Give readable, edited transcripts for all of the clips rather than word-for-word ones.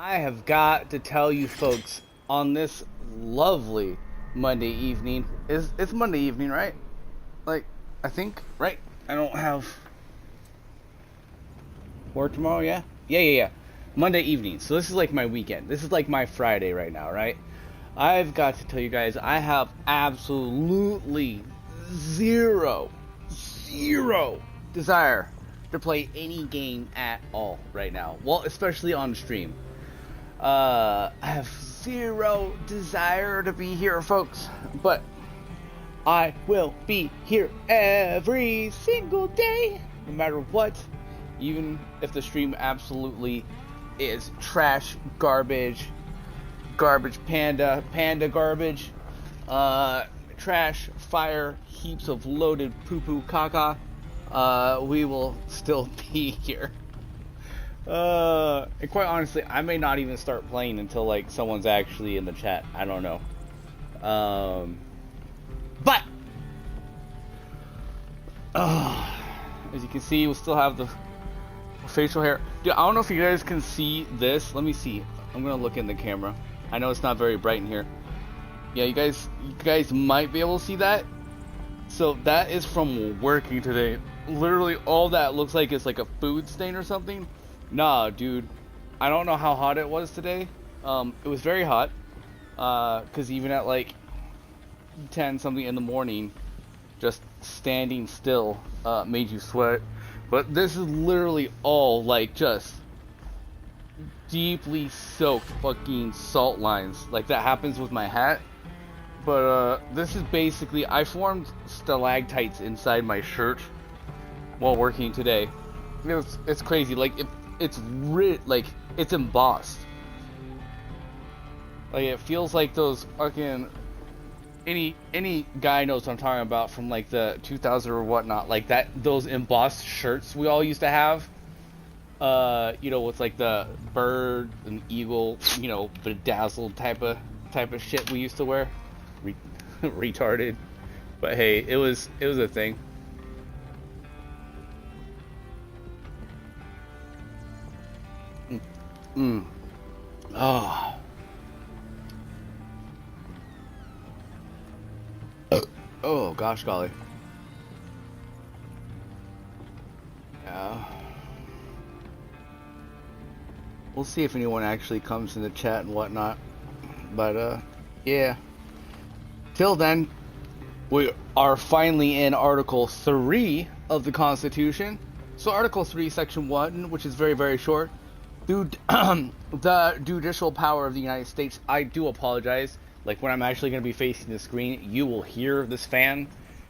I have got to tell you folks on this lovely Monday evening. It's Monday evening, right? Like, I think, right? I don't have work tomorrow, yeah? Yeah. Monday evening. So this is like my weekend. This is like my Friday right now, right? I've got to tell you guys, I have absolutely zero desire to play any game at all right now. Well, especially on stream. I have zero desire to be here, folks, but I will be here every single day, no matter what, even if the stream absolutely is trash, garbage, panda garbage, trash, fire, heaps of loaded poo-poo caca. We will still be here. And quite honestly, I may not even start playing until like someone's actually in the chat. I don't know. But as you can see, we still have the facial hair. Dude, I don't know if you guys can see this. Let me see. I'm gonna look in the camera. I know it's not very bright in here. Yeah, you guys might be able to see that. So that is from working today. Literally, all that looks like is like a food stain or something. Nah, dude. I don't know how hot it was today. It was very hot. Cause even at like 10 something in the morning, just standing still made you sweat. But this is literally all like just deeply soaked fucking salt lines. Like that happens with my hat. But this is basically, I formed stalactites inside my shirt while working today. It's crazy. Like it's embossed. Like it feels like those fucking any guy knows what I'm talking about from like the 2000 or whatnot. Like that, those embossed shirts we all used to have. With like the bird and eagle, bedazzled type of shit we used to wear. Retarded, but hey, it was a thing. Oh. Oh gosh golly. Yeah. We'll see if anyone actually comes in the chat and whatnot. But yeah. Till then, we are finally in Article 3 of the Constitution. So Article 3, Section 1, which is very, very short. The judicial power of the United States. I do apologize. Like when I'm actually going to be facing the screen, you will hear this fan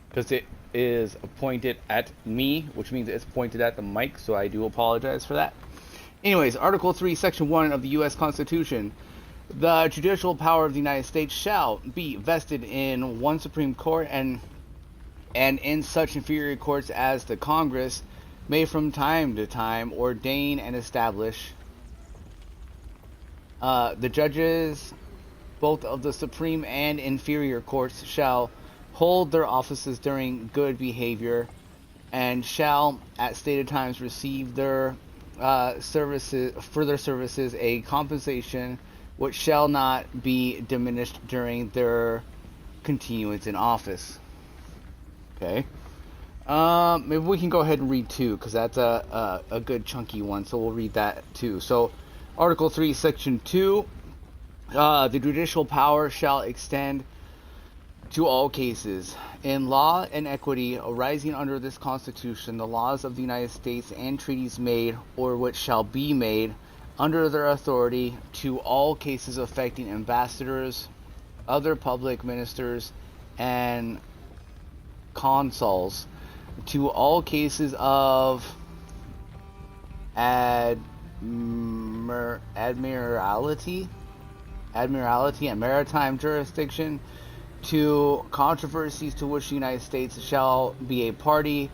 because it is pointed at me, which means it's pointed at the mic. So I do apologize for that. Anyways, Article 3, Section 1 of the U.S. Constitution. The judicial power of the United States shall be vested in one Supreme Court and in such inferior courts as the Congress may from time to time ordain and establish. The judges, both of the Supreme and inferior courts, shall hold their offices during good behavior and shall at stated times receive their services a compensation which shall not be diminished during their continuance in office. Okay. Maybe we can go ahead and read 2, because that's a good chunky one, so we'll read that too. So, Article 3, Section 2, the judicial power shall extend to all cases. In law and equity arising under this Constitution, the laws of the United States and treaties made, or which shall be made, under their authority, to all cases affecting ambassadors, other public ministers, and consuls, to all cases of admiralty and maritime jurisdiction, to controversies to which the United States shall be a party,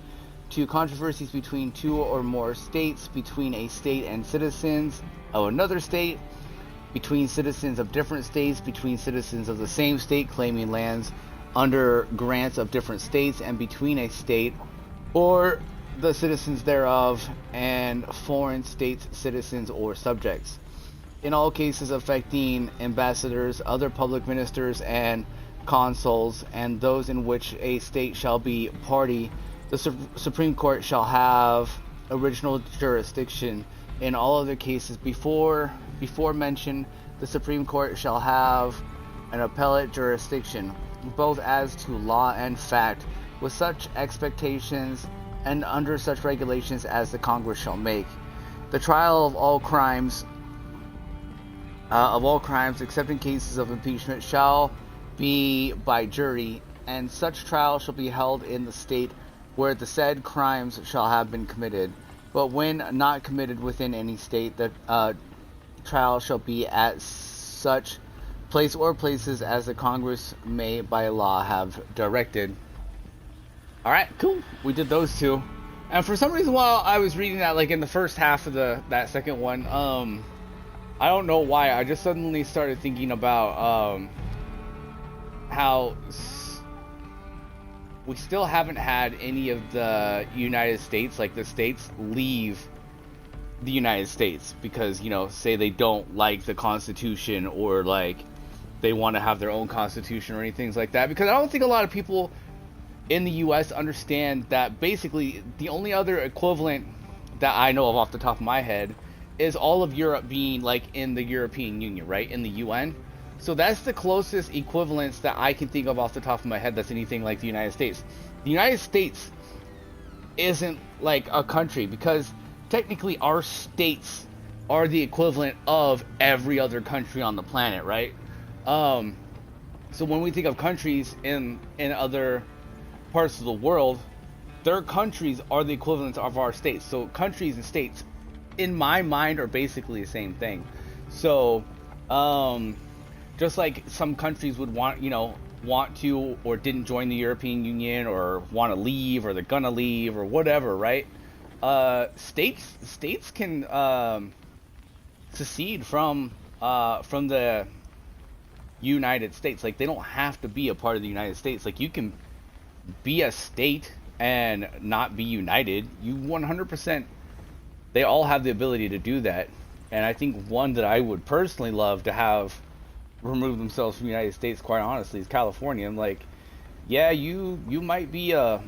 to controversies between two or more states, between a state and citizens of another state, between citizens of different states, between citizens of the same state claiming lands under grants of different states, and between a state or the citizens thereof and foreign states' citizens or subjects. in all cases affecting ambassadors, other public ministers, and consuls, and those in which a state shall be party, the Supreme Court shall have original jurisdiction. In all other cases before mentioned, the Supreme Court shall have an appellate jurisdiction, both as to law and fact, with such expectations and under such regulations as the Congress shall make. The trial of all crimes, except in cases of impeachment, shall be by jury, and such trial shall be held in the state where the said crimes shall have been committed. But when not committed within any state, the trial shall be at such place or places as the Congress may by law have directed. Alright, cool. We did those two. And for some reason while I was reading that, like in the first half of that second one, I don't know why, I just suddenly started thinking about how we still haven't had any of the United States, like the states, leave the United States because, you know, say they don't like the Constitution, or like they want to have their own Constitution or anything like that. Because I don't think a lot of people in the US understand that basically the only other equivalent that I know of off the top of my head is all of Europe being like in the European Union, right? In the UN. So that's the closest equivalence that I can think of off the top of my head that's anything like the United States. The United States isn't like a country because technically our states are the equivalent of every other country on the planet, right? So when we think of countries in other parts of the world, their countries are the equivalents of our states. So countries and states, in my mind, are basically the same thing. So, just like some countries would want to or didn't join the European Union or want to leave or they're gonna leave or whatever, right? States can secede from the United States. Like, they don't have to be a part of the United States. Like, you can be a state and not be united. You 100%, they all have the ability to do that. And I think one that I would personally love to have remove themselves from the United States, quite honestly, is California. I'm like, yeah, you might be a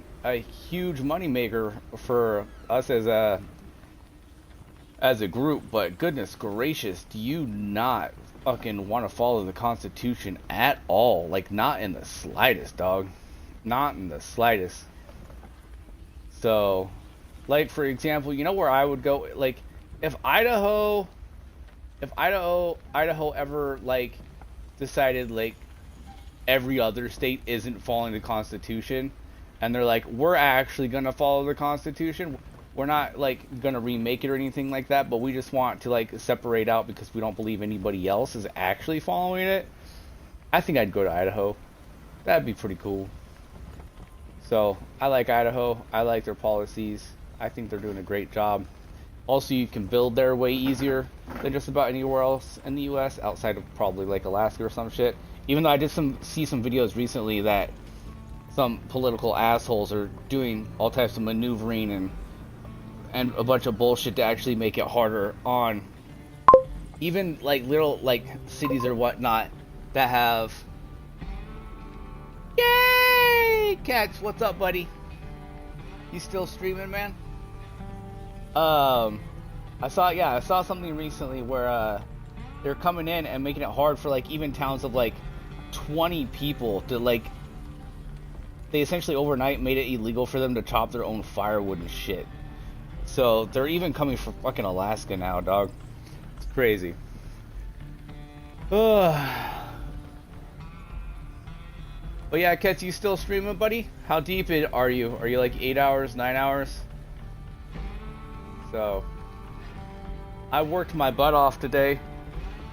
huge moneymaker for us as a group, but goodness gracious, do you not fucking want to follow the Constitution at all? Like, not in the slightest, dog. Not in the slightest. So, like, for example, you know where I would go? Like, if Idaho ever, like, decided, like, every other state isn't following the Constitution, and they're like, we're actually gonna follow the Constitution, we're not, like, gonna remake it or anything like that, but we just want to, like, separate out because we don't believe anybody else is actually following it, I think I'd go to Idaho. That'd be pretty cool. So, I like Idaho. I like their policies. I think they're doing a great job. Also, you can build there way easier than just about anywhere else in the US, outside of probably like Alaska or some shit. Even though I did see some videos recently that some political assholes are doing all types of maneuvering and a bunch of bullshit to actually make it harder on even like little like cities or whatnot that have. Yay! Cats, what's up, buddy? You still streaming, man? I saw something recently where they're coming in and making it hard for like even towns of like 20 people to like. They essentially overnight made it illegal for them to chop their own firewood and shit. So they're even coming for fucking Alaska now, dog. It's crazy. But yeah, Kets, you still streaming, buddy? How deep are you? Are you like 8 hours, 9 hours? So, I worked my butt off today.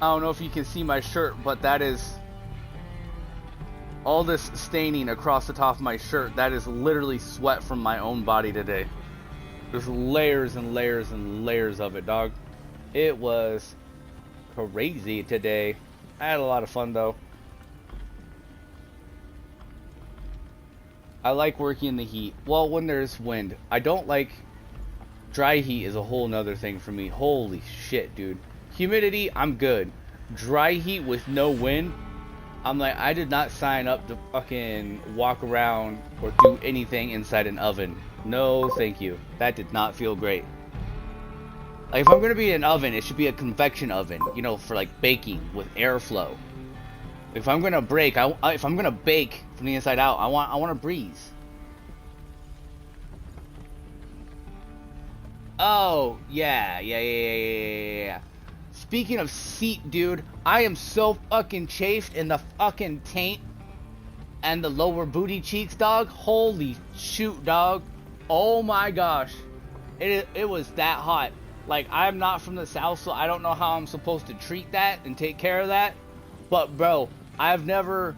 I don't know if you can see my shirt, but that is all this staining across the top of my shirt. That is literally sweat from my own body today. There's layers and layers and layers of it, dog. It was crazy today. I had a lot of fun though. I like working in the heat. Well, when there's wind. I don't like dry heat is a whole nother thing for me. Holy shit, dude. Humidity, I'm good. Dry heat with no wind, I'm like, I did not sign up to fucking walk around or do anything inside an oven. No, thank you. That did not feel great. Like, if I'm gonna be in an oven, it should be a convection oven, you know, for like baking with airflow. If I'm gonna if I'm gonna bake from the inside out, I want a breeze. Oh, yeah. Speaking of seat, dude, I am so fucking chafed in the fucking taint and the lower booty cheeks, dog. Holy shoot, dog. Oh my gosh. It was that hot. Like, I'm not from the South, so I don't know how I'm supposed to treat that and take care of that. But, bro, I've never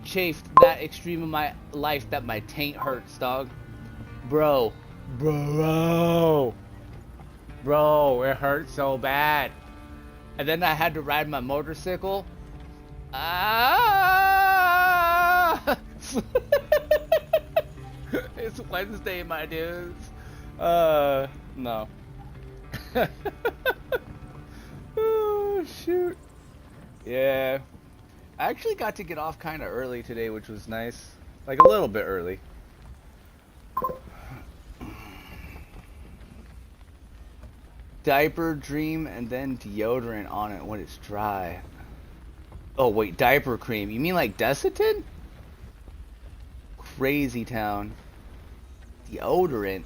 chafed that extreme in my life that my taint hurts, dog. Bro, it hurts so bad. And then I had to ride my motorcycle. Ah! It's Wednesday, my dudes. No. Oh, shoot. Yeah. I actually got to get off kind of early today, which was nice. Like, a little bit early. Diaper, dream, and then deodorant on it when it's dry. Oh, wait, diaper cream. You mean like Desitin? Crazy town. Deodorant.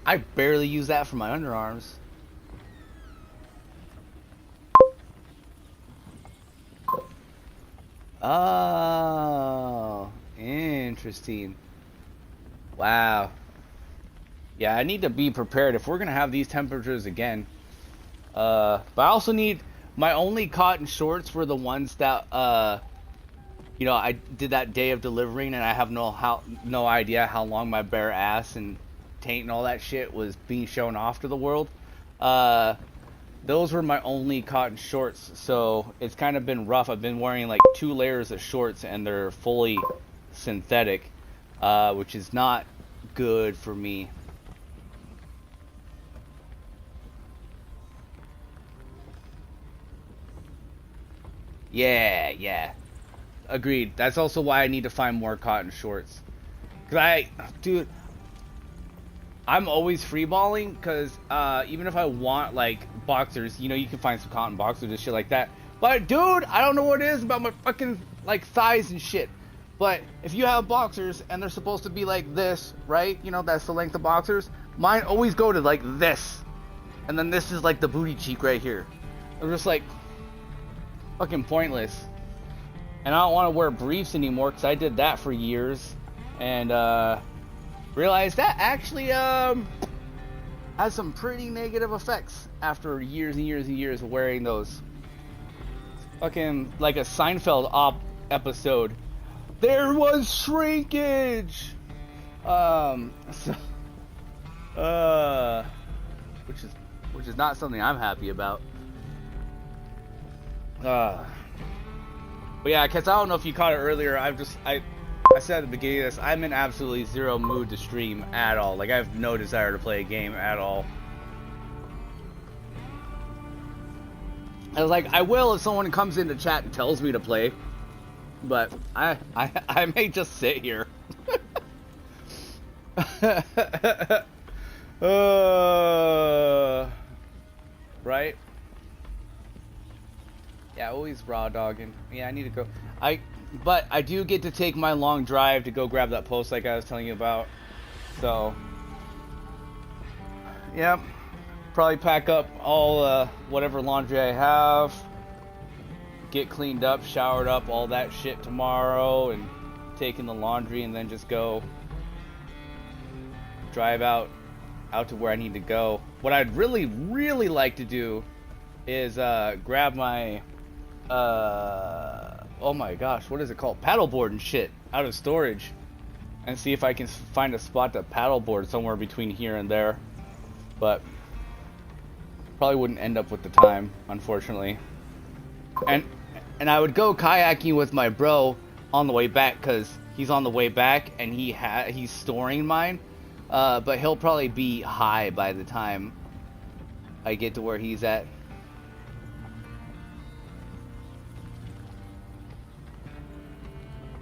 I barely use that for my underarms. Oh, interesting. Wow. Yeah, I need to be prepared if we're gonna have these temperatures again. But I also need my only cotton shorts were the ones that you know, I did that day of delivering, and I have no idea how long my bare ass and taint and all that shit was being shown off to the world. Those were my only cotton shorts, so it's kind of been rough. I've been wearing like 2 layers of shorts, and they're fully synthetic, which is not good for me. Yeah. Agreed. That's also why I need to find more cotton shorts. Dude, I'm always freeballing, because even if I want, like, boxers, you know, you can find some cotton boxers and shit like that. But, dude, I don't know what it is about my fucking, like, thighs and shit. But if you have boxers and they're supposed to be like this, right? You know, that's the length of boxers. Mine always go to, like, this. And then this is, like, the booty cheek right here. I'm just, like, fucking pointless. And I don't want to wear briefs anymore, because I did that for years. And, realized that actually has some pretty negative effects after years and years and years of wearing those. Fucking like a Seinfeld episode. There was shrinkage. Which is not something I'm happy about. But yeah, because I don't know if you caught it earlier. I said at the beginning of this, I'm in absolutely zero mood to stream at all. Like, I have no desire to play a game at all. I was like, I will if someone comes into chat and tells me to play. But I may just sit here. Right? Yeah, always raw dogging. Yeah, I need to go. But I do get to take my long drive to go grab that post like I was telling you about. So, yeah, probably pack up all whatever laundry I have, get cleaned up, showered up, all that shit tomorrow, and take in the laundry, and then just go drive out to where I need to go. What I'd really, really like to do is grab my oh my gosh, what is it called? Paddleboard and shit out of storage, and see if I can find a spot to paddleboard somewhere between here and there. But probably wouldn't end up with the time, unfortunately. And I would go kayaking with my bro on the way back, because he's on the way back and he's storing mine. But he'll probably be high by the time I get to where he's at.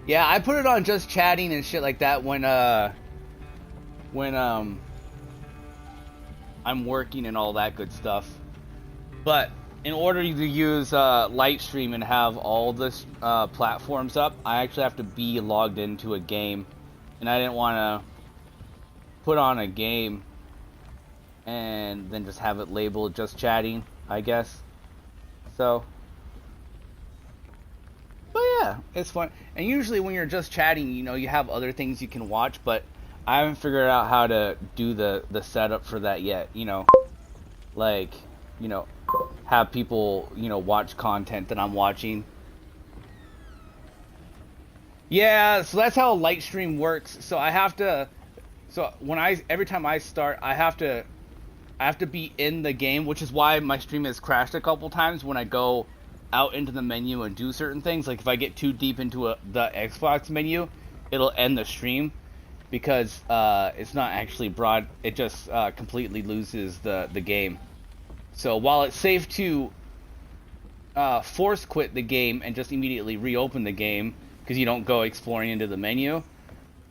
Yeah, I put it on just chatting and shit like that when I'm working and all that good stuff. But in order to use Lightstream and have all this platforms up, I actually have to be logged into a game, and I didn't want to put on a game and then just have it labeled just chatting, I guess. So, but yeah, it's fun. And usually when you're just chatting, you know, you have other things you can watch, but I haven't figured out how to do the setup for that yet, you know. Like, you know, have people, you know, watch content that I'm watching. Yeah, so that's how Lightstream works. So I have to, so every time I start, I have to be in the game, which is why my stream has crashed a couple times when I go out into the menu and do certain things. Like if I get too deep into the Xbox menu, it'll end the stream because it's not actually broad. It just completely loses the game. So while it's safe to force quit the game and just immediately reopen the game because you don't go exploring into the menu,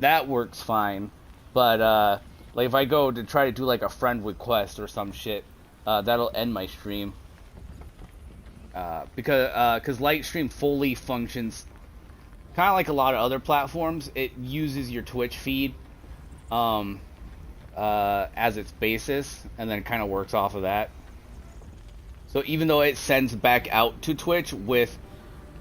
that works fine. But like if I go to try to do like a friend request or some shit, that'll end my stream. Because Lightstream fully functions kind of like a lot of other platforms. It uses your Twitch feed as its basis and then kind of works off of that. So even though it sends back out to Twitch with,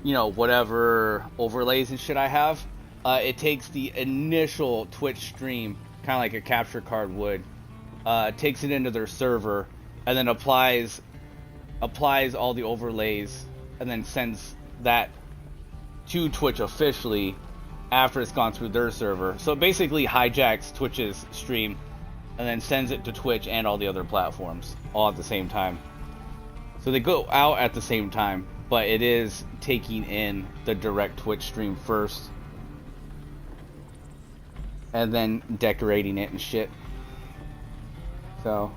you know, whatever overlays and shit I have, it takes the initial Twitch stream, kind of like a capture card would, takes it into their server, and then applies all the overlays, and then sends that to Twitch officially after it's gone through their server. So it basically hijacks Twitch's stream, and then sends it to Twitch and all the other platforms, all at the same time. So they go out at the same time, but it is taking in the direct Twitch stream first, and then decorating it and shit. So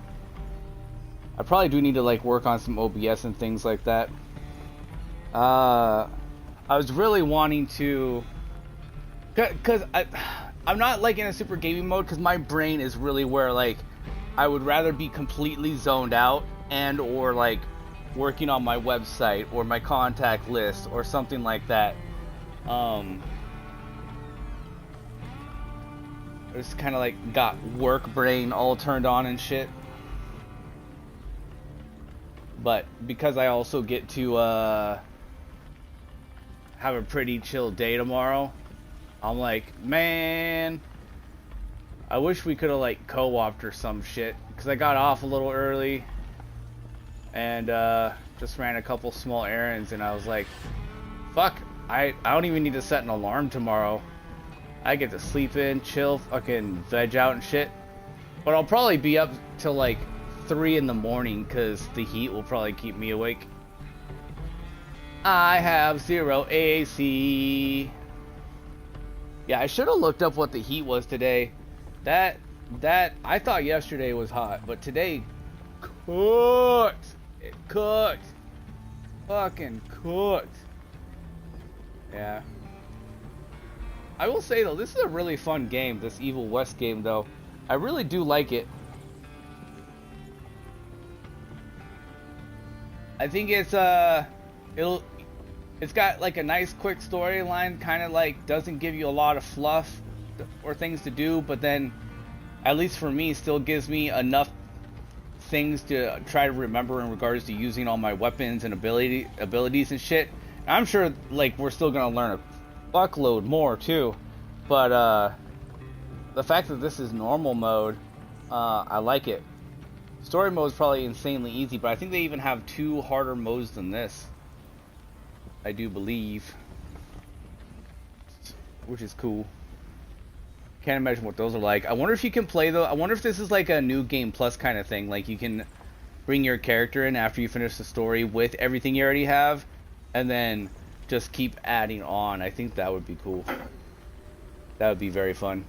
I probably do need to like work on some OBS and things like that. I was really wanting to, cause I'm not like in a super gaming mode, cause my brain is really where like I would rather be completely zoned out and or like working on my website or my contact list or something like that. I just kind of like got work brain all turned on and shit. But because I also get to have a pretty chill day tomorrow, I'm like, man, I wish we could have like co-opted or some shit, because I got off a little early and just ran a couple small errands, and I was like, fuck, I don't even need to set an alarm tomorrow. I get to sleep in, chill, fucking veg out and shit. But I'll probably be up till like 3 in the morning because the heat will probably keep me awake. I have 0 AC. Yeah, I should have looked up what the heat was today. That I thought yesterday was hot, but today cooked. It cooked. Fucking cooked. Yeah. I will say though, this is a really fun game, this Evil West game though. I really do like it. I think it's it's got like a nice quick storyline, kind of like doesn't give you a lot of fluff or things to do, but then at least for me still gives me enough things to try to remember in regards to using all my weapons and abilities and shit. And I'm sure like we're still gonna learn a fuckload more too, but the fact that this is normal mode, I like it. Story mode is probably insanely easy, but I think they even have 2 harder modes than this, I do believe, which is cool. Can't imagine what those are like. I wonder if you can play though. I wonder if this is like a new game plus kind of thing, like you can bring your character in after you finish the story with everything you already have, and then just keep adding on. I think that would be cool. That would be very fun.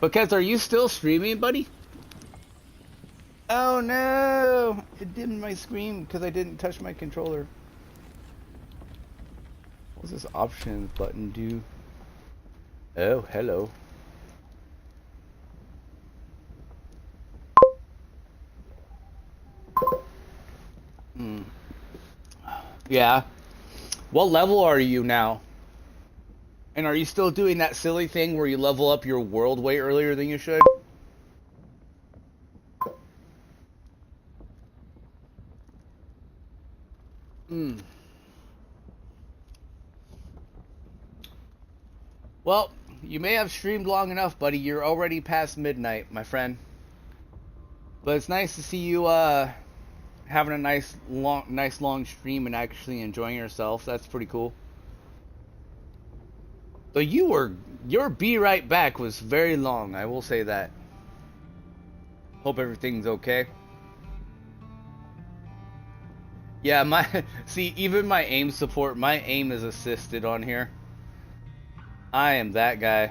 But Kez, are you still streaming, buddy? Oh no! It dimmed my screen because I didn't touch my controller. What's this options button do? Oh, hello. Hmm. Yeah. What level are you now? And are you still doing that silly thing where you level up your world way earlier than you should? Hmm. Well, you may have streamed long enough, buddy. You're already past midnight, my friend. But it's nice to see you having a nice long stream and actually enjoying yourself. That's pretty cool. So your be right back was very long. I will say that. Hope everything's okay. Yeah, my see even my aim support, my aim is assisted on here. I am that guy.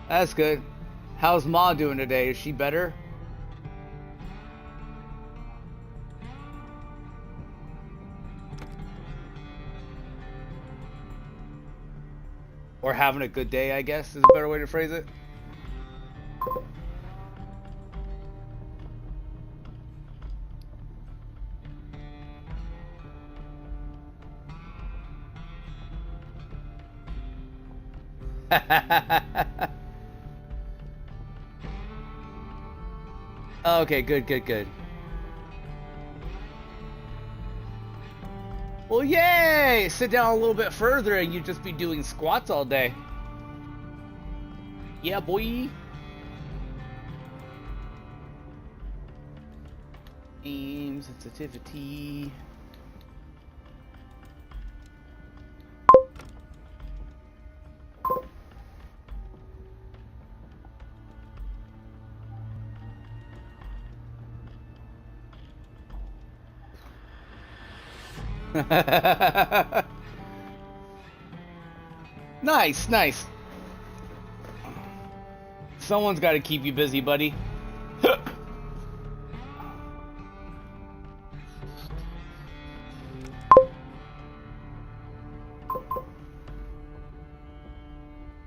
That's good. How's Ma doing today? Is she better? Or having a good day, I guess, is a better way to phrase it. Okay, good. Well, yay! Sit down a little bit further and you'd just be doing squats all day. Yeah, boy. Aim sensitivity. Nice. Someone's got to keep you busy, buddy.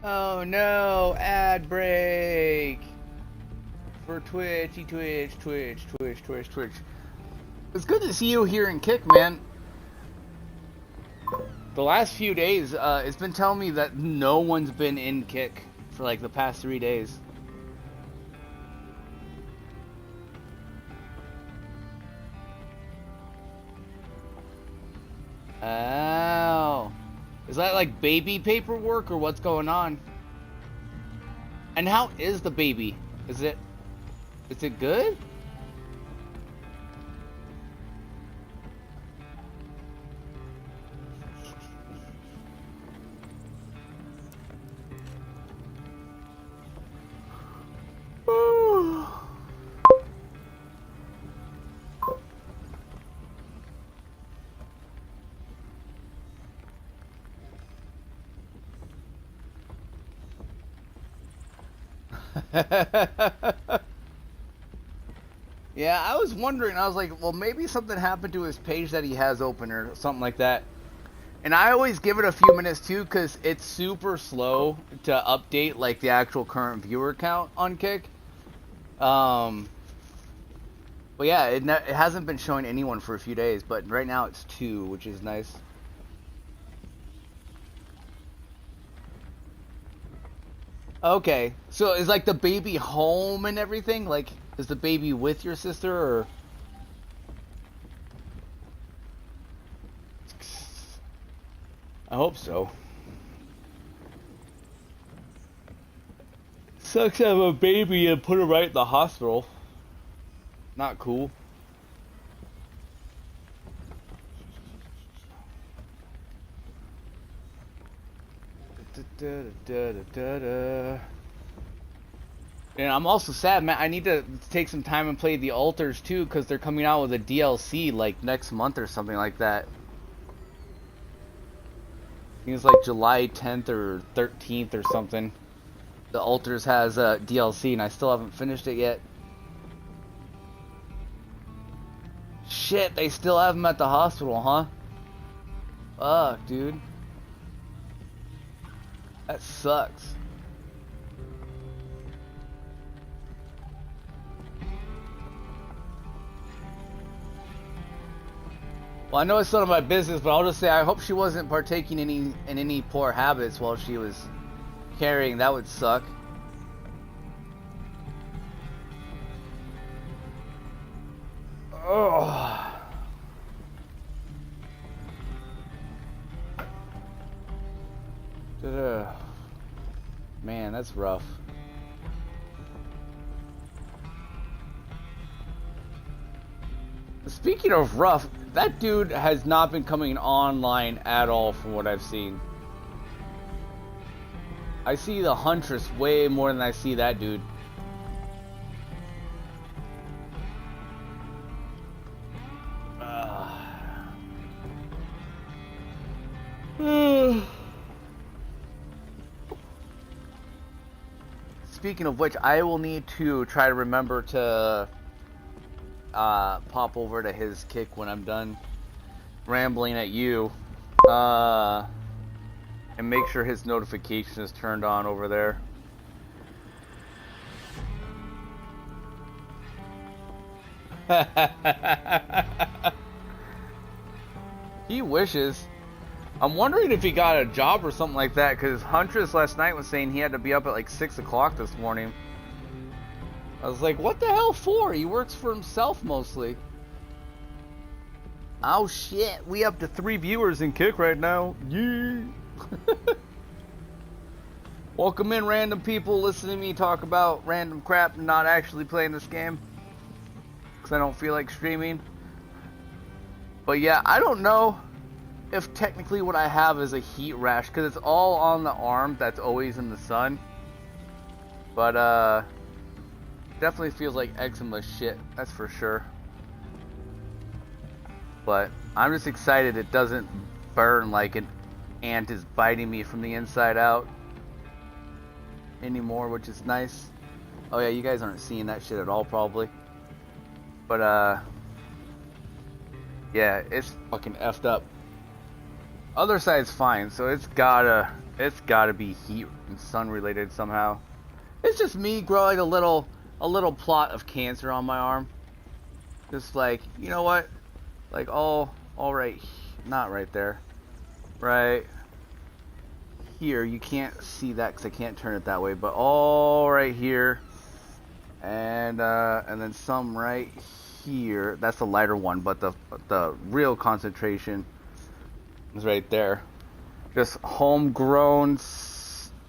Oh no, ad break for Twitch. It's good to see you here in Kick, man. The last few days, it's been telling me that no one's been in Kick for like the past 3 days. Oh. Is that like baby paperwork or what's going on? And how is the baby? Is it good? Yeah, I was wondering. I was like, well, maybe something happened to his page that he has open or something like that. And I always give it a few minutes too, because it's super slow to update like the actual current viewer count on Kick. But yeah, it hasn't been showing anyone for a few days, but right now it's 2, which is nice. Okay, so is like the baby home and everything? Like, is the baby with your sister or? I hope so. Sucks to have a baby and put her right in the hospital. Not cool. And I'm also sad, man. I need to take some time and play the Alters too, because they're coming out with a DLC like next month or something like that. think it's like July 10th or 13th or something. The Alters has DLC, and I still haven't finished it yet. Shit, they still have him at the hospital, huh? Fuck, dude. That sucks. Well, I know it's none of my business, but I'll just say I hope she wasn't partaking in any poor habits while she was carrying. That would suck. Oh. Man, that's rough. Speaking of rough, that dude has not been coming online at all from what I've seen. I see the Huntress way more than I see that dude. Speaking of which, I will need to try to remember to pop over to his kick when I'm done rambling at you, and make sure his notification is turned on over there. He wishes. I'm wondering if he got a job or something like that, because Huntress last night was saying he had to be up at like 6 o'clock this morning. I was like, what the hell for? He works for himself mostly. Oh shit, we up to 3 viewers in Kick right now. Yeah. Welcome in, random people listening to me talk about random crap and not actually playing this game, because I don't feel like streaming. But yeah, I don't know if technically what I have is a heat rash, because it's all on the arm that's always in the sun. But definitely feels like eczema shit, that's for sure. But I'm just excited it doesn't burn like an ant is biting me from the inside out anymore, which is nice. Oh yeah, you guys aren't seeing that shit at all probably. But yeah, it's fucking effed up. Other side's fine, so it's gotta be heat and sun related somehow. It's just me growing a little plot of cancer on my arm. Just like, you know what? Like all right, not right there. Right here, you can't see that because I can't turn it that way, but all right here. And then some right here. That's the lighter one, but the real concentration is right there. Just homegrown,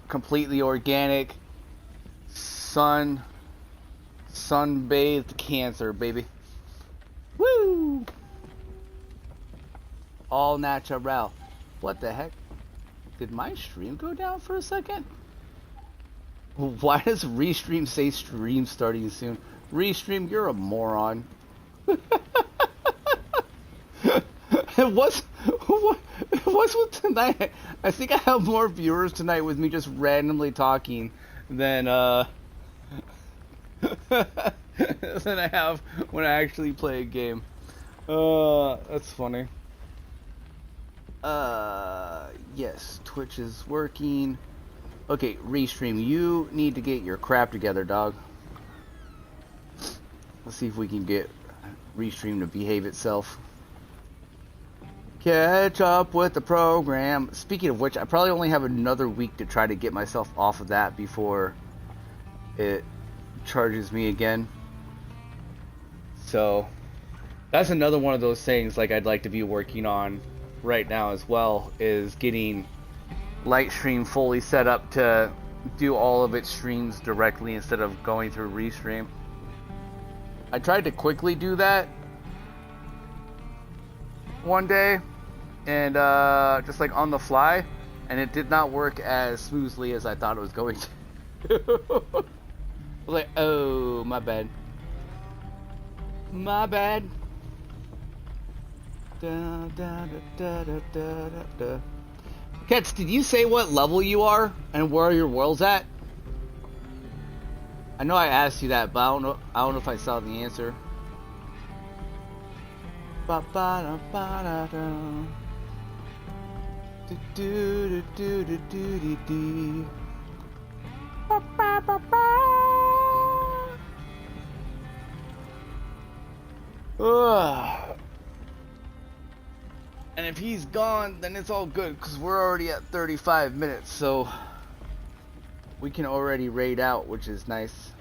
completely organic, sunbathed cancer, baby. Woo! All natural. What the heck? Did my stream go down for a second? Why does Restream say stream starting soon? Restream, you're a moron. What's with tonight? I think I have more viewers tonight with me just randomly talking than than I have when I actually play a game. That's funny. Yes, Twitch is working. Okay, Restream, you need to get your crap together, dog. Let's see if we can get Restream to behave itself. Catch up with the program. Speaking of which, I probably only have another week to try to get myself off of that before it charges me again. So, that's another one of those things like I'd like to be working on right now as well, is getting Lightstream fully set up to do all of its streams directly instead of going through Restream. I tried to quickly do that one day, and just like on the fly, and it did not work as smoothly as I thought it was going to. I was like, oh, my bad. My bad. Da, da, da, da, da, da, da. Kets, did you say what level you are and where your world's at? I know I asked you that, but I don't know. I don't know if I saw the answer. Ba ba da ba da da. Do do do do do do do. Ba ba ba ba. Ugh. And if he's gone, then it's all good, because we're already at 35 minutes, so we can already raid out, which is nice.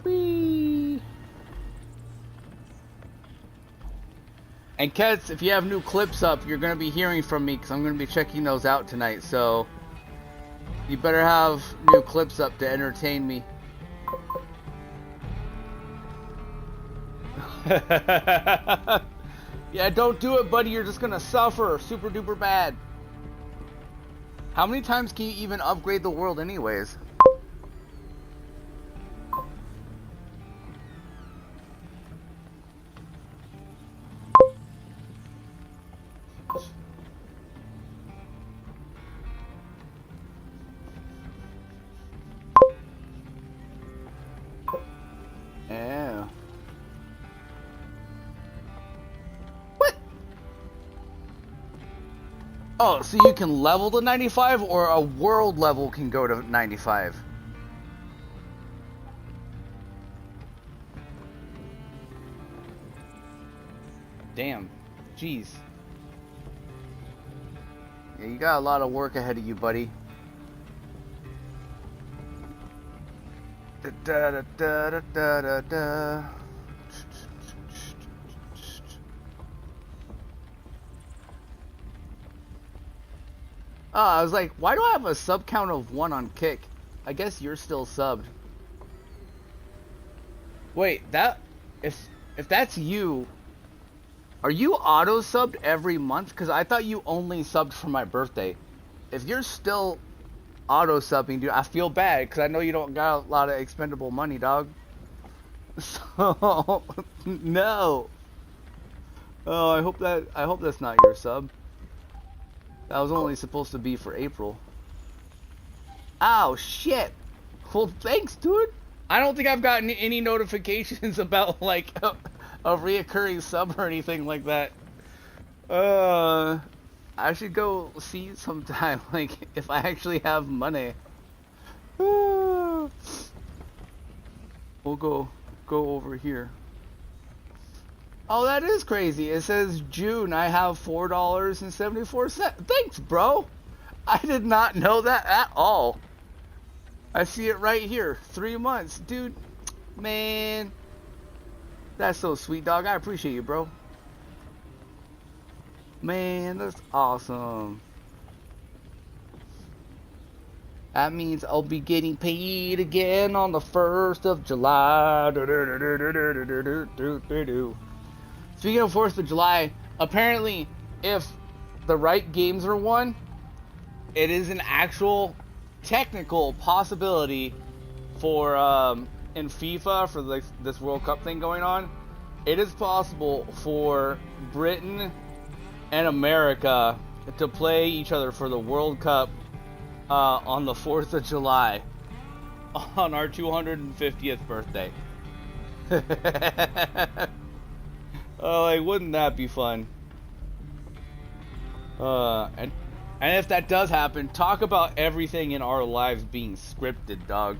Whee! And Kets, if you have new clips up, you're going to be hearing from me, because I'm going to be checking those out tonight, so you better have new clips up to entertain me. Yeah, don't do it, buddy. You're just gonna suffer super duper bad. How many times can you even upgrade the world anyways? Yeah. Oh, so you can level to 95, or a world level can go to 95? Damn. Jeez. Yeah, you got a lot of work ahead of you, buddy. Da da da da da da da. I was like, why do I have a sub count of 1 on Kick? I guess you're still subbed. Wait, if that's you, are you auto subbed every month? Because I thought you only subbed for my birthday. If you're still auto subbing, dude, I feel bad because I know you don't got a lot of expendable money, dog. So no. Oh, I hope that's not your sub. That was only supposed to be for April. Oh, shit. Well, thanks, dude. I don't think I've gotten any notifications about, like, a reoccurring sub or anything like that. I should go see sometime, like, if I actually have money. We'll go over here. Oh, that is crazy. It says June, I have $4.74. Thanks, bro. I did not know that at all. I see it right here. 3 months. Dude, man. That's so sweet, dog. I appreciate you, bro. Man, that's awesome. That means I'll be getting paid again on the 1st of July. Speaking of 4th of July, apparently, if the right games are won, it is an actual technical possibility for, in FIFA, for this World Cup thing going on, it is possible for Britain and America to play each other for the World Cup on the 4th of July, on our 250th birthday. Oh, like, wouldn't that be fun? And if that does happen, talk about everything in our lives being scripted, dog.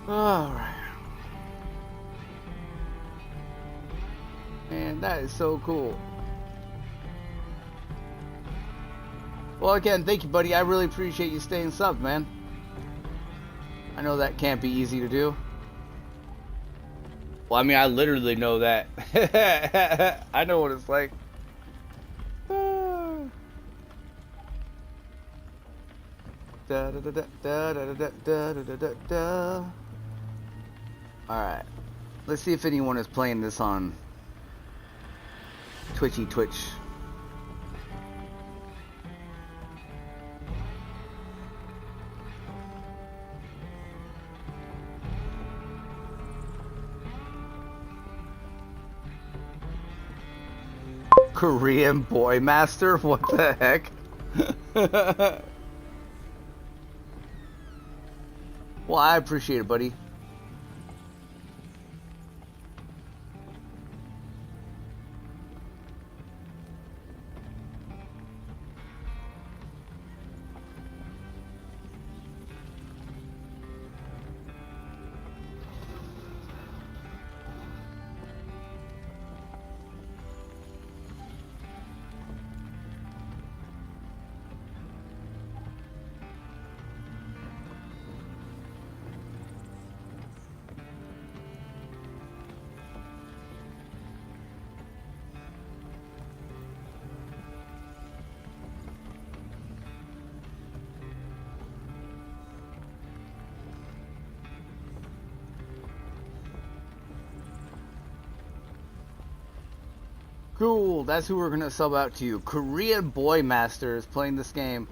Alright. Man, that is so cool. Well, again, thank you, buddy. I really appreciate you staying subbed, man. I know that can't be easy to do. Well, I mean, I literally know that. I know what it's like. Alright. Let's see if anyone is playing this on Twitch. Korean boy master? What the heck? Well, I appreciate it, buddy. Cool, that's who we're gonna sub out to you. Korean Boy Master is playing this game.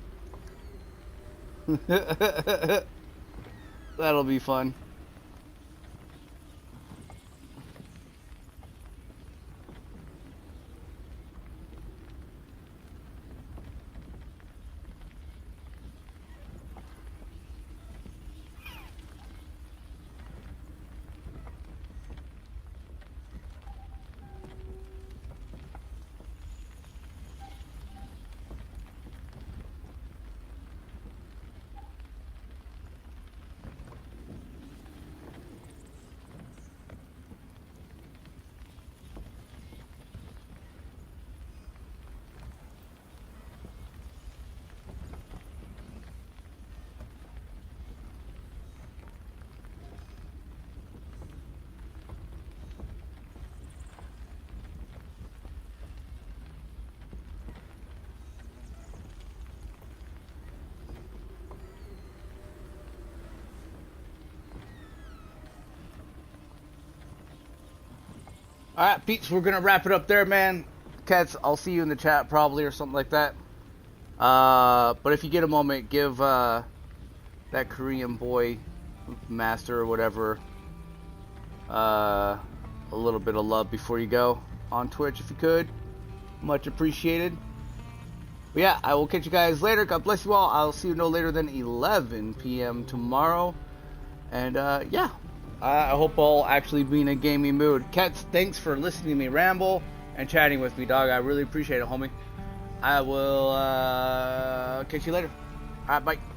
That'll be fun. Alright, Pete's, we're gonna wrap it up there, man. Cats, I'll see you in the chat probably or something like that. But if you get a moment, give that Korean boy master or whatever a little bit of love before you go on Twitch if you could. Much appreciated. But yeah, I will catch you guys later. God bless you all. I'll see you no later than 11 p.m. tomorrow. And yeah, I hope I'll actually be in a gaming mood. Cats, thanks for listening to me ramble and chatting with me, dog. I really appreciate it, homie. I will catch you later. Alright, bye.